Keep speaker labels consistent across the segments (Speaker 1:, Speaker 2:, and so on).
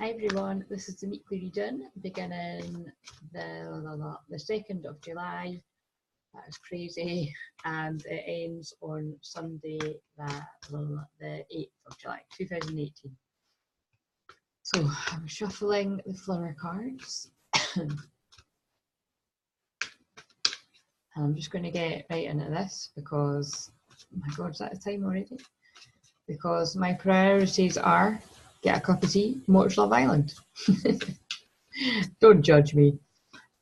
Speaker 1: Hi everyone, this is the weekly reading beginning the 2nd of July. That is crazy, and it ends on Sunday, the 8th of July 2018. So I'm shuffling the flower cards and I'm just going to get right into this because, oh my god, is that the time already? Because my priorities are get a cup of tea, watch Love Island. Don't judge me.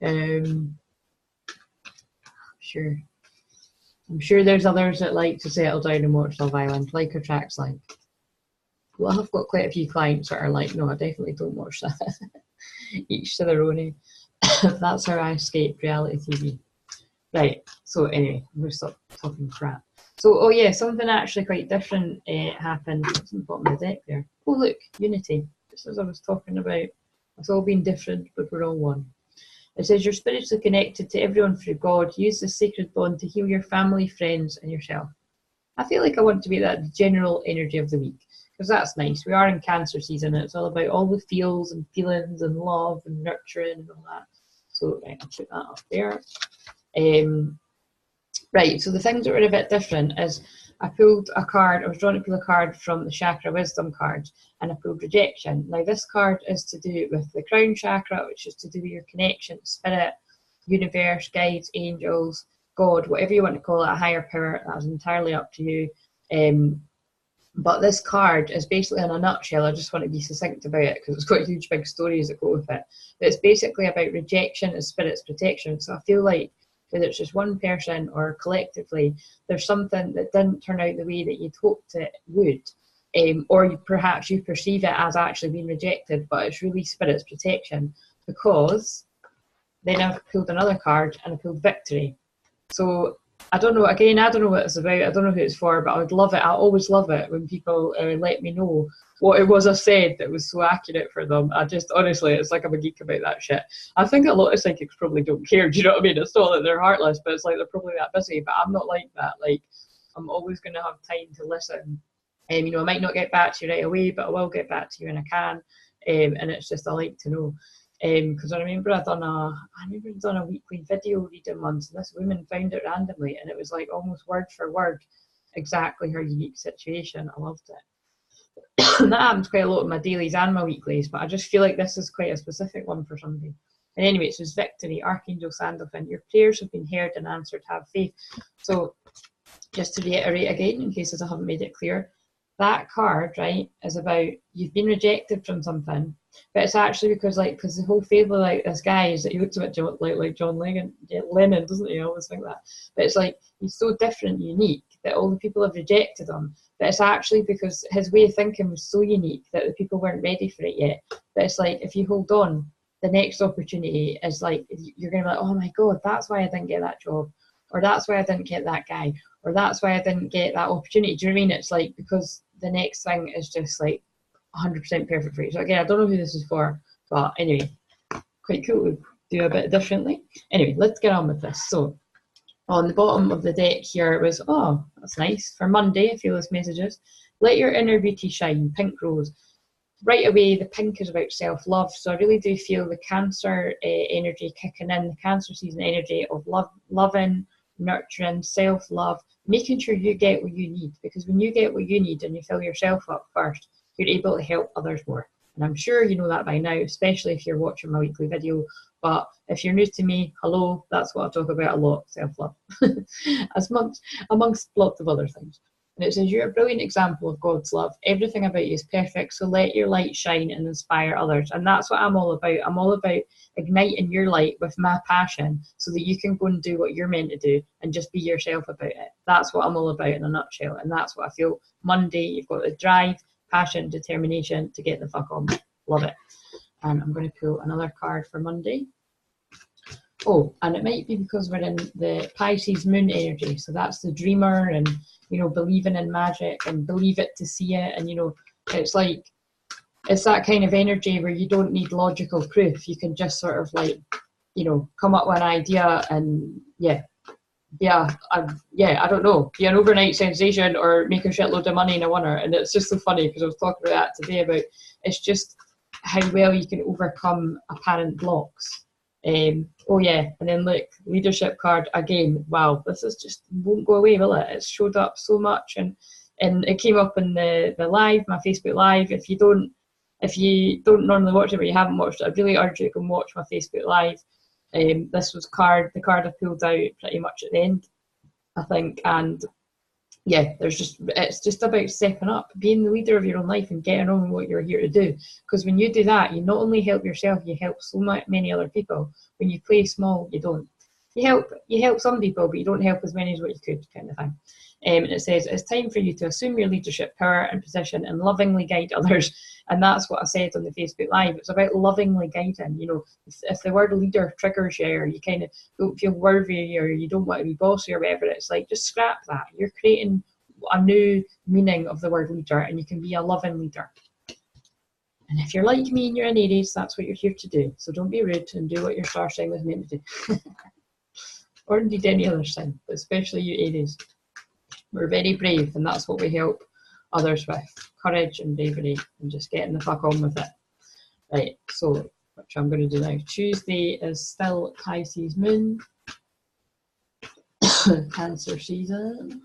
Speaker 1: I'm sure there's others that like to settle down and watch Love Island, like attracts like. Well, I've got quite a few clients that are like, no, I definitely don't watch that. Each to their own. That's how I escape reality TV. Right, so anyway, I'm going to stop talking crap. So, oh yeah, something actually quite different happened. It's on the bottom of the deck there. Oh look, unity. Just as I was talking about, it's all being different, but we're all one. It says you're spiritually connected to everyone through God. Use this sacred bond to heal your family, friends, and yourself. I feel like I want to be that general energy of the week, because that's nice. We are in Cancer season, and it's all about all the feels and feelings and love and nurturing and all that. So, right, I'll put that up there. Right, so the things that were a bit different is I pulled a card, I was drawn to pull a card from the Chakra Wisdom card, and I pulled Rejection. Now this card is to do with the crown chakra, which is to do with your connection to spirit, universe, guides, angels, God, whatever you want to call it, a higher power. That's entirely up to you. But this card is basically, in a nutshell, I just want to be succinct about it because it's got huge big stories that go with it. But it's basically about rejection as spirit's protection. So I feel like whether it's just one person or collectively, there's something that didn't turn out the way that you'd hoped it would. Or perhaps you perceive it as actually being rejected, but it's really spirit's protection. Because then I've pulled another card and I pulled Victory. So I don't know, again, I don't know what it's about, I don't know who it's for, but I would love it. I always love it when people let me know what it was I said that was so accurate for them. I just, honestly, it's like I'm a geek about that shit. I think a lot of psychics probably don't care, do you know what I mean? It's not that they're heartless, but it's like they're probably that busy, but I'm not like that. Like, I'm always going to have time to listen. You know, I might not get back to you right away, but I will get back to you when I can. And it's just, I like to know. Because I remember I'd done a weekly video reading once, and this woman found it randomly, and it was like almost word for word exactly her unique situation. I loved it. That happens quite a lot in my dailies and my weeklies, but I just feel like this is quite a specific one for somebody. And anyway, it says Victory, Archangel Sandalphon. Your prayers have been heard and answered. Have faith. So just to reiterate again, in case I haven't made it clear, that card, right, is about you've been rejected from something, but it's actually because the whole fable, like this guy is that he looks a bit like John Lennon, doesn't he? I always think that. But it's like he's so different, unique, that all the people have rejected him. But it's actually because his way of thinking was so unique that the people weren't ready for it yet. But it's like if you hold on, the next opportunity is like you're going to be like, oh my god, that's why I didn't get that job, or that's why I didn't get that guy, or that's why I didn't get that opportunity. Do you know what I mean? It's like because the next thing is just like 100% perfect for you. So again, I don't know who this is for, but anyway, quite cool to do a bit differently. Anyway, let's get on with this. So on the bottom of the deck here it was, oh, that's nice. For Monday, I feel this messages. Let your inner beauty shine, pink rose. Right away, the pink is about self-love. So I really do feel the Cancer energy kicking in, the Cancer season energy of loving, nurturing, self-love, making sure you get what you need. Because when you get what you need and you fill yourself up first, you're able to help others more. And I'm sure you know that by now, especially if you're watching my weekly video. But if you're new to me, hello, that's what I talk about a lot, self-love, amongst lots of other things. And it says, you're a brilliant example of God's love. Everything about you is perfect, so let your light shine and inspire others. And that's what I'm all about. I'm all about igniting your light with my passion so that you can go and do what you're meant to do and just be yourself about it. That's what I'm all about in a nutshell. And that's what I feel Monday, you've got the drive, passion, determination to get the fuck on. Love it. And I'm going to pull another card for Monday. Oh, and it might be because we're in the Pisces moon energy. So that's the dreamer and, you know, believing in magic and believe it to see it. And, you know, it's like, it's that kind of energy where you don't need logical proof. You can just sort of like, you know, come up with an idea and I don't know, be an overnight sensation or make a shitload of money in a winner. And it's just so funny because I was talking about that today about it's just how well you can overcome apparent blocks. Oh yeah, and then look, leadership card again. Wow, this is just won't go away, will it? It's showed up so much, and it came up in the live, my Facebook live. If you don't normally watch it, but you haven't watched it, I really urge you to go and watch my Facebook live. This was the card I pulled out pretty much at the end, I think, and yeah, it's just about stepping up, being the leader of your own life and getting on with what you're here to do. Because when you do that, you not only help yourself, you help so many other people. When you play small, you don't. You help some people, but you don't help as many as what you could, kind of thing. And it says, it's time for you to assume your leadership power and position and lovingly guide others. And that's what I said on the Facebook Live. It's about lovingly guiding. You know, if the word leader triggers you, or you kind of don't feel worthy, or you don't want to be bossy or whatever, it's like, just scrap that. You're creating a new meaning of the word leader, and you can be a loving leader. And if you're like me and you're an Aries, that's what you're here to do. So don't be rude and do what your star sign was meant to do. Or indeed any other sign, but especially you Aries. We're very brave, and that's what we help others with. Courage and bravery, and just getting the fuck on with it. Right, so, which I'm going to do now. Tuesday is still Pisces moon. Cancer season.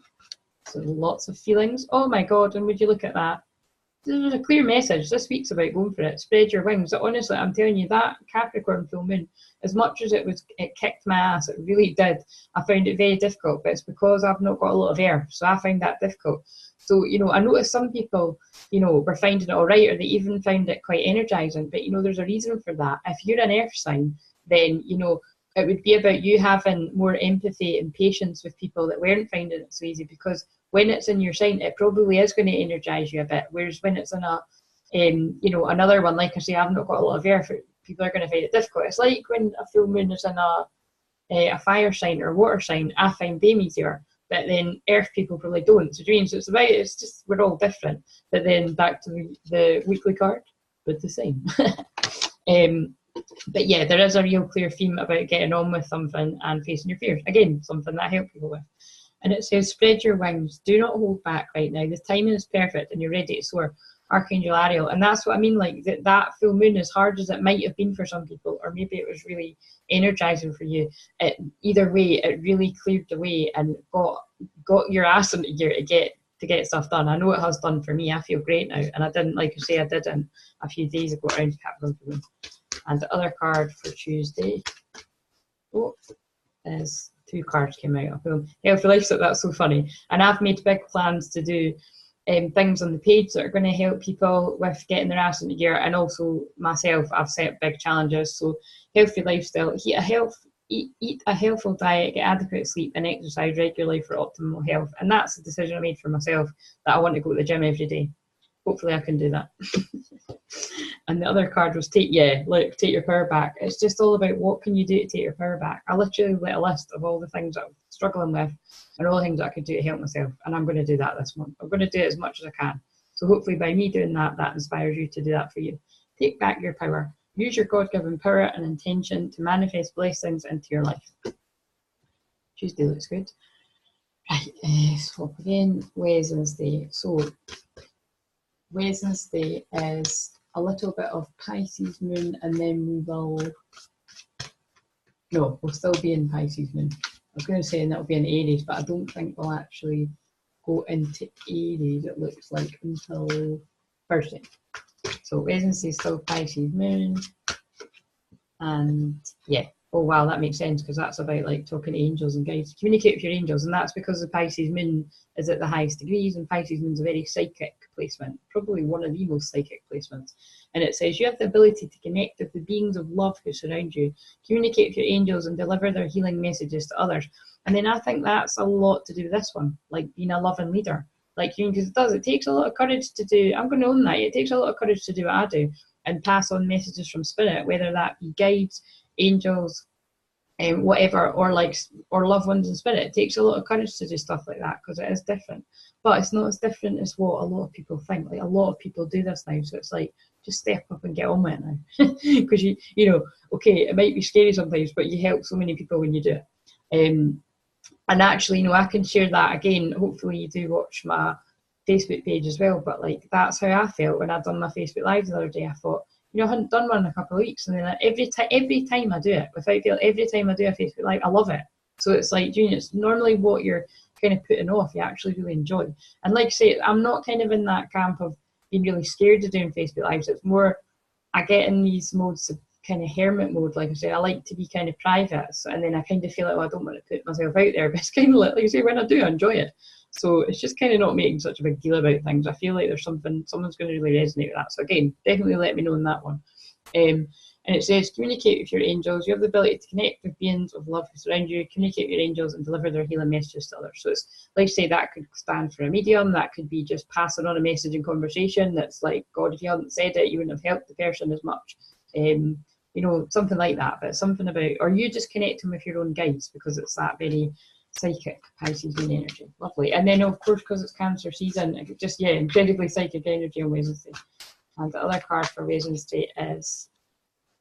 Speaker 1: So lots of feelings. Oh my God, and would you look at that? There's a clear message. This week's about going for it. Spread your wings. Honestly, I'm telling you, that Capricorn full moon, as much as it kicked my ass, it really did. I found it very difficult, but it's because I've not got a lot of air, so I find that difficult. So, you know, I noticed some people, you know, were finding it all right, or they even found it quite energizing. But, you know, there's a reason for that. If you're an earth sign, then, you know, it would be about you having more empathy and patience with people that weren't finding it so easy, because when it's in your sign, it probably is going to energize you a bit. Whereas when it's in a, you know, another one, like I say, I've not got a lot of air, people are going to find it difficult. It's like when a full moon is in a fire sign or water sign, I find them easier, but then earth people probably don't. So it's just, we're all different. But then back to the weekly card with the same. But yeah, there is a real clear theme about getting on with something and facing your fears. Again, something that I help people with. And it says, spread your wings. Do not hold back right now. The timing is perfect and you're ready to soar. Archangel Ariel. And that's what I mean, like that full moon, as hard as it might have been for some people, or maybe it was really energizing for you, either way, it really cleared the way and got your ass into gear to get stuff done. I know it has done for me. I feel great now. And I didn't, like I say, I didn't a few days ago around Capricorn full moon. And the other card for Tuesday is 2 cards came out. Healthy Lifestyle, that's so funny. And I've made big plans to do things on the page that are going to help people with getting their ass into gear, and also myself, I've set big challenges. So Healthy Lifestyle, eat a healthful diet, get adequate sleep and exercise regularly for optimal health. And that's the decision I made for myself, that I want to go to the gym every day. Hopefully I can do that. And the other card was take your power back. It's just all about what can you do to take your power back. I literally lit a list of all the things that I'm struggling with and all the things that I could do to help myself. And I'm going to do that this month. I'm going to do it as much as I can. So hopefully by me doing that, that inspires you to do that for you. Take back your power. Use your God-given power and intention to manifest blessings into your life. Tuesday looks good. Right, swap again. Wednesday. So Wednesday is a little bit of Pisces moon, and then we'll still be in Pisces moon. I was going to say, and that'll be in Aries, but I don't think we'll actually go into Aries, it looks like, until Thursday. So Wednesday is still Pisces moon, and yeah. Oh wow, that makes sense, because that's about like talking to angels and guides. Communicate with your angels, and that's because the Pisces moon is at the highest degrees, and Pisces moon is a very psychic placement, probably one of the most psychic placements. And it says you have the ability to connect with the beings of love who surround you, communicate with your angels and deliver their healing messages to others. And then I think that's a lot to do with this one, like being a loving leader. Like, because it takes a lot of courage to do, I'm going to own that, it takes a lot of courage to do what I do and pass on messages from spirit, whether that be guides, angels, whatever, or loved ones in spirit. It takes a lot of courage to do stuff like that, because it is different, but it's not as different as what a lot of people think. Like, a lot of people do this now, so it's like, just step up and get on with it now. Because you know, okay, it might be scary sometimes, but you help so many people when you do it. And actually, you know, I can share that again. Hopefully you do watch my Facebook page as well, but like, that's how I felt when I'd done my Facebook Live the other day. I thought, you know, I hadn't done one in a couple of weeks, and then every time I do it, without fail, every time I do a Facebook Live, I love it. So it's like, June, it's normally what you're kind of putting off, you actually really enjoy. And like I say, I'm not kind of in that camp of being really scared of doing Facebook Lives. It's more, I get in these modes of kind of hermit mode, like I say, I like to be kind of private, so, and then I kind of feel like, well, I don't want to put myself out there, but it's kind of like I say, when I do, I enjoy it. So it's just kind of not making such a big deal about things. I feel like there's someone's going to really resonate with that. So again, definitely let me know on that one. And it says, communicate with your angels. You have the ability to connect with beings of love who surround you, communicate with your angels, and deliver their healing messages to others. So it's, like I say, that could stand for a medium. That could be just passing on a message in conversation that's like, God, if you hadn't said it, you wouldn't have helped the person as much. You know, something like that. But something about, or you just connecting with your own guides, because it's that very psychic Pisces moon energy. Lovely. And then, of course, because it's Cancer season, it just, yeah, incredibly psychic energy on Wednesday. And the other card for Wednesday is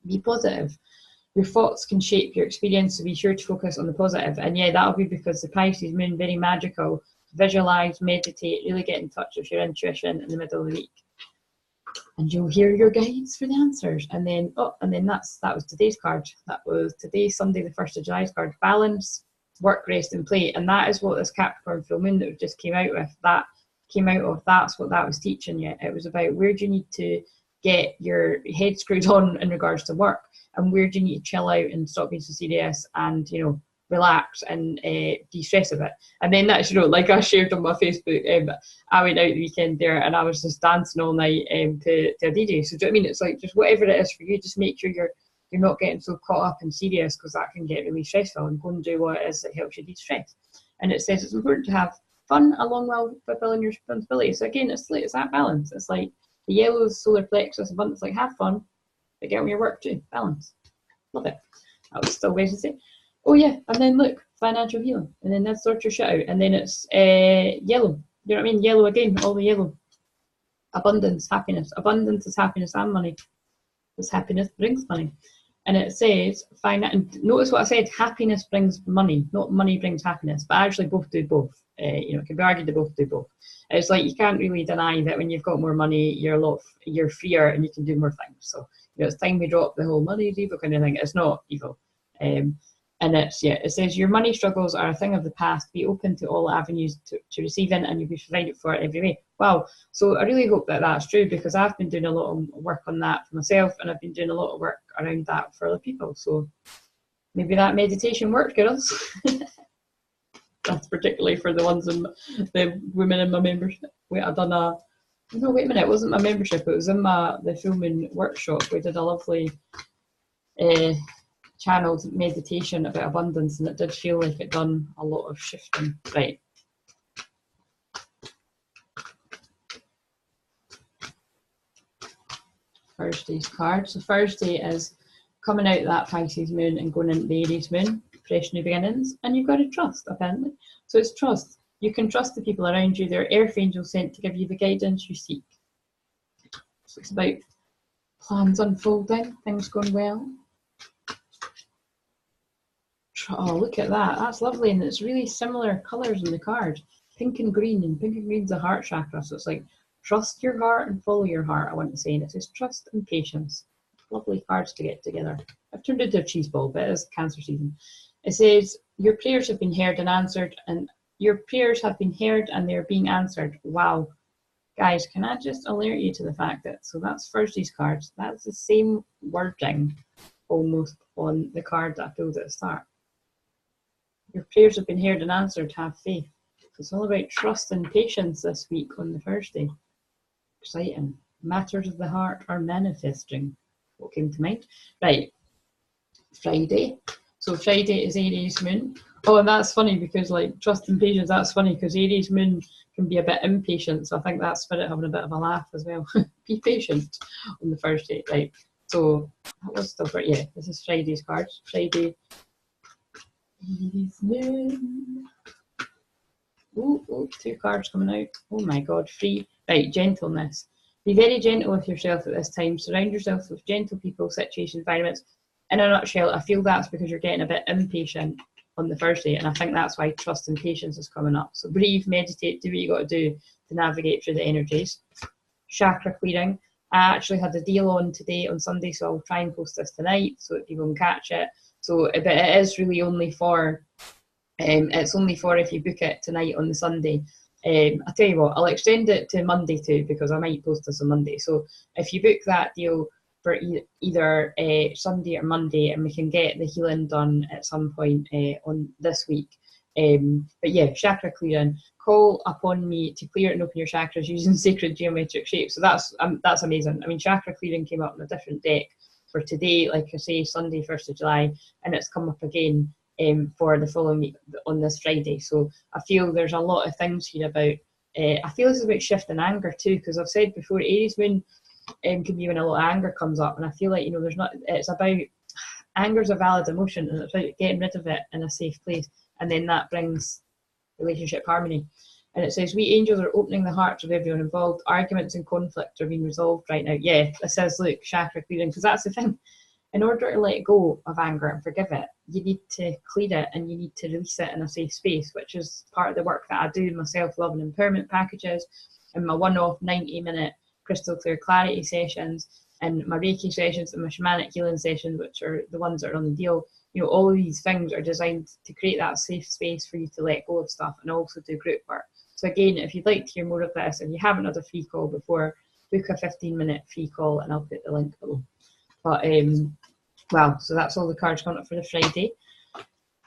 Speaker 1: be positive. Your thoughts can shape your experience, so be sure to focus on the positive. And yeah, that'll be because the Pisces moon, very magical. Visualize, meditate, really get in touch with your intuition in the middle of the week. And you'll hear your guides for the answers. And then, that was today's card. That was today's Sunday, the 1st of July's card. Balance, work, rest, and play. And that is what this Capricorn full moon that we just came out with, that's what that was teaching you. It was about, where do you need to get your head screwed on in regards to work, and where do you need to chill out and stop being so serious and, you know, relax and de-stress a bit. And then that's, you know, like I shared on my Facebook, I went out the weekend there and I was just dancing all night to a DJ. So do you know what I mean? It's like, just whatever it is for you, just make sure you're not getting so caught up and serious, because that can get really stressful, and go and do what it is that helps you de-stress. And it says it's important to have fun along while fulfilling your responsibilities. So again, it's that balance. It's like the yellow solar plexus abundance, like have fun, but get on your work too. Balance. Love it. That was still Wednesday. Oh yeah, and then look, financial healing, and then that's sort your shit out, and then it's yellow. You know what I mean? Yellow again, all the yellow. Abundance, happiness. Abundance is happiness and money. Because happiness brings money. And it says, and notice what I said, happiness brings money, not money brings happiness, but actually both do both. You know, it can be argued they both do both. It's like, you can't really deny that when you've got more money, you're freer and you can do more things. So, you know, it's time we drop the whole money is evil kind of thing. It's not evil. And it's, yeah, it says your money struggles are a thing of the past. Be open to all avenues to receiving, and you'll be provided for it every way. Wow. So I really hope that that's true, because I've been doing a lot of work on that for myself, and I've been doing a lot of work around that for other people. So maybe that meditation worked, girls. That's particularly for the ones in the women in my membership. Wait, I've done no, wait a minute, it wasn't my membership, it was in the full moon workshop. We did a lovely channeled meditation about abundance, and it did feel like it done a lot of shifting. Right. Thursday's card. So Thursday is coming out of that Pisces moon and going into the Aries moon, fresh new beginnings, and you've got to trust, apparently. So it's trust. You can trust the people around you. They're earth angels sent to give you the guidance you seek. So it's about plans unfolding, things going well. Oh, look at that. That's lovely. And it's really similar colours in the card. Pink and green. And pink and green's the heart chakra. So it's like, trust your heart and follow your heart, I want to say. And it says trust and patience. Lovely cards to get together. I've turned it into a cheese ball, but it is Cancer season. It says, your prayers have been heard and answered. And your prayers have been heard and they're being answered. Wow. Guys, can I just alert you to the fact that, so that's Thursday's cards. That's the same wording almost on the card that I pulled at the start. Your prayers have been heard and answered, have faith. So it's all about trust and patience this week on the Thursday. Exciting. Matters of the heart are manifesting. What came to mind? Right. Friday. So Friday is Aries moon. Oh, and that's funny because, like, trust and patience, that's funny because Aries moon can be a bit impatient. So I think that's spirit having a bit of a laugh as well. Be patient on the Thursday. Right. So that was still, yeah, this is Friday's cards. Friday. Aries moon. Oh, 2 cards coming out. Oh my God, 3. Right, gentleness. Be very gentle with yourself at this time. Surround yourself with gentle people, situations, environments. In a nutshell, I feel that's because you're getting a bit impatient on the Thursday, and I think that's why trust and patience is coming up. So breathe, meditate, do what you got to do to navigate through the energies. Chakra clearing. I actually had a deal on today on Sunday, so I'll try and post this tonight so that people can catch it. So, but it is really only for, it's only for if you book it tonight on the Sunday. I'll tell you what, I'll extend it to Monday too, because I might post this on Monday. So if you book that deal for either Sunday or Monday, and we can get the healing done at some point on this week. But yeah, chakra clearing. Call upon me to clear and open your chakras using sacred geometric shapes. So that's amazing. I mean, chakra clearing came up in a different deck for today, like I say, Sunday, 1st of July, and it's come up again for the following week on this Friday. So I feel there's a lot of things here about, I feel this is about shift and anger too, because I've said before, Aries moon can be when a lot of anger comes up, and I feel like, you know, it's about, anger's a valid emotion, and it's about getting rid of it in a safe place, and then that brings relationship harmony. And it says, we angels are opening the hearts of everyone involved. Arguments and conflict are being resolved right now. Yeah, it says, look, chakra clearing, because that's the thing. In order to let go of anger and forgive it, you need to clear it and you need to release it in a safe space, which is part of the work that I do in my self-love and empowerment packages, and my one-off 90-minute crystal clear clarity sessions, and my Reiki sessions, and my shamanic healing sessions, which are the ones that are on the deal. You know, all of these things are designed to create that safe space for you to let go of stuff, and also do group work. So again, if you'd like to hear more of this, if you haven't had a free call before, book a 15-minute free call, and I'll put the link below. But well, so that's all the cards coming up for the Friday.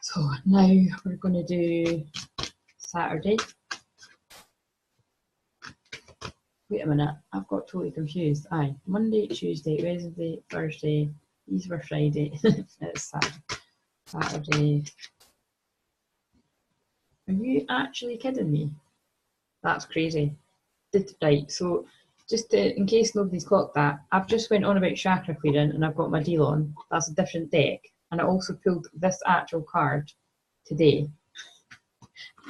Speaker 1: So now we're going to do Saturday. Wait a minute, I've got totally confused. Aye, Monday, Tuesday, Wednesday, Thursday. These were Friday. It's Saturday. Are you actually kidding me? That's crazy. Right, so just in case nobody's clocked that, I've just went on about chakra clearing and I've got my deal on. That's a different deck. And I also pulled this actual card today.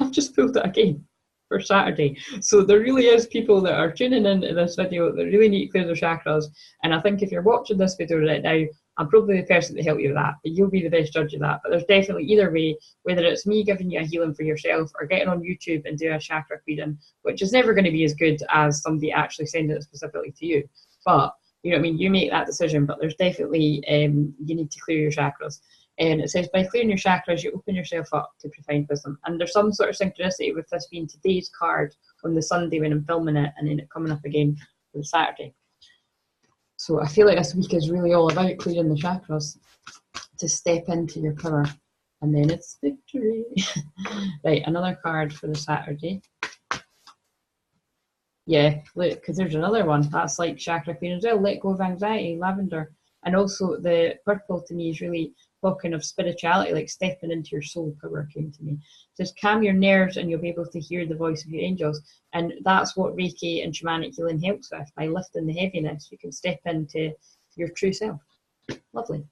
Speaker 1: I've just pulled it again for Saturday. So there really is people that are tuning in to this video that really need to clear their chakras. And I think if you're watching this video right now, I'm probably the person to help you with that, but you'll be the best judge of that. But there's definitely either way, whether it's me giving you a healing for yourself or getting on YouTube and do a chakra clearing, which is never going to be as good as somebody actually sending it specifically to you. But, you know what I mean, you make that decision, but there's definitely, you need to clear your chakras. And it says, by clearing your chakras, you open yourself up to profound wisdom. And there's some sort of synchronicity with this being today's card on the Sunday when I'm filming it, and then it coming up again for the Saturday. So I feel like this week is really all about clearing the chakras to step into your power. And then it's victory. Right, another card for the Saturday. Yeah, look, because there's another one. That's like chakra clearing as well. Let go of anxiety, lavender. And also the purple to me is really talking of spirituality, like stepping into your soul power came to me. It says, calm your nerves and you'll be able to hear the voice of your angels. And that's what Reiki and shamanic healing helps with. By lifting the heaviness, you can step into your true self. Lovely.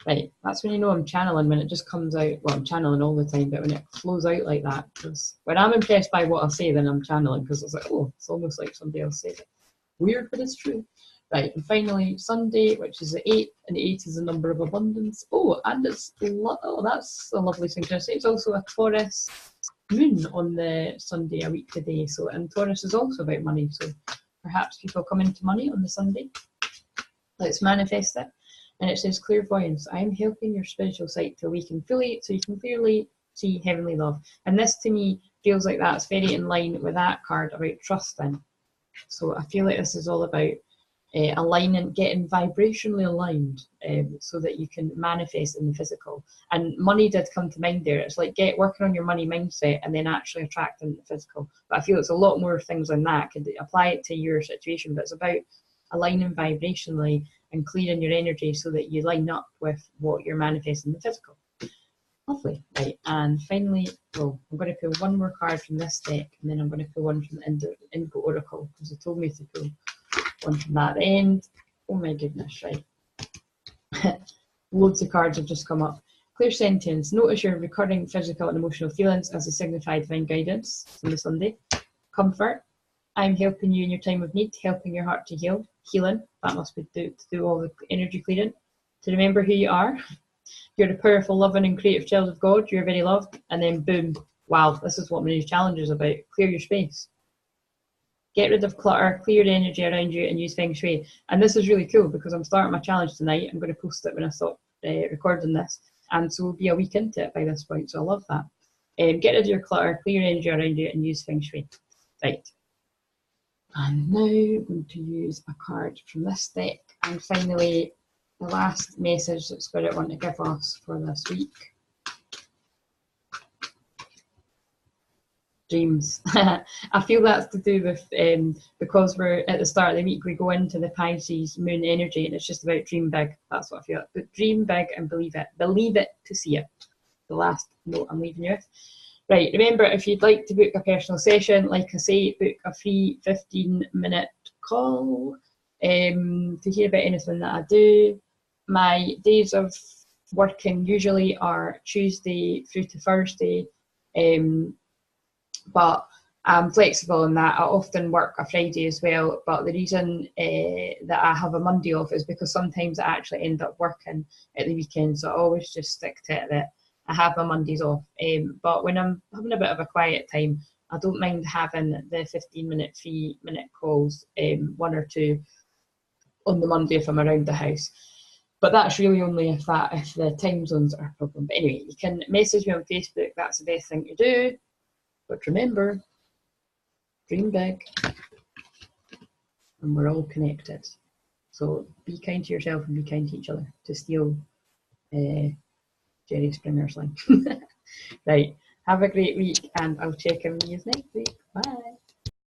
Speaker 1: Right, that's when you know I'm channeling, when it just comes out. Well, I'm channeling all the time, but when it flows out like that, because when I'm impressed by what I say, then I'm channeling, because it's like, oh, it's almost like somebody else said it. Weird, but it's true. Right, and finally Sunday, which is the 8th, and 8 is the number of abundance. Oh, and it's, oh, that's a lovely synchronicity. It's also a Taurus moon on the Sunday a week today. So, and Taurus is also about money. So perhaps people come into money on the Sunday. Let's manifest it. And it says, clairvoyance, I am helping your spiritual sight to awaken fully so you can clearly see heavenly love. And this to me feels like that's very in line with that card about trusting. So I feel like this is all about aligning, getting vibrationally aligned, so that you can manifest in the physical. And money did come to mind there. It's like working on your money mindset and then actually attracting the physical. But I feel it's a lot more things than that. Could apply it to your situation, but it's about aligning vibrationally and clearing your energy so that you line up with what you're manifesting in the physical. Lovely. Right, and finally, well, I'm going to pull one more card from this deck, and then I'm going to pull one from the Indigo Oracle, because it told me to pull one from that end. Oh my goodness, right. Loads of cards have just come up. Clear sentence. Notice your recurring physical and emotional feelings as they signify divine guidance on the Sunday. Comfort. I'm helping you in your time of need, helping your heart to heal. Healing. That must be to do all the energy clearing. To remember who you are. You're a powerful, loving and creative child of God. You're very loved. And then boom. Wow, this is what my new challenge is about. Clear your space. Get rid of clutter, clear energy around you, and use Feng Shui. And this is really cool because I'm starting my challenge tonight. I'm going to post it when I stop recording this. And so we'll be a week into it by this point. So I love that. Get rid of your clutter, clear energy around you, and use Feng Shui. Right. I'm now going to use a card from this deck. And finally, the last message that Spirit want to give us for this week. Dreams. I feel that's to do with because we're at the start of the week, we go into the Pisces moon energy, and it's just about dream big. That's what I feel. But dream big and believe it. Believe it to see it. The last note I'm leaving you with. Right, remember, if you'd like to book a personal session, like I say, book a free 15-minute call to hear about anything that I do. My days of working usually are Tuesday through to Thursday, but I'm flexible in that. I often work a Friday as well, but the reason that I have a Monday off is because sometimes I actually end up working at the weekend, so I always just stick to it that I have my Mondays off. But when I'm having a bit of a quiet time, I don't mind having the 15-minute, 3-minute calls, 1 or 2 on the Monday if I'm around the house. But that's really only if the time zones are a problem. But anyway, you can message me on Facebook. That's the best thing to do. But remember, dream big, and we're all connected. So be kind to yourself and be kind to each other, to steal Jerry Springer's line. Right, have a great week, and I'll check in with you next week. Bye.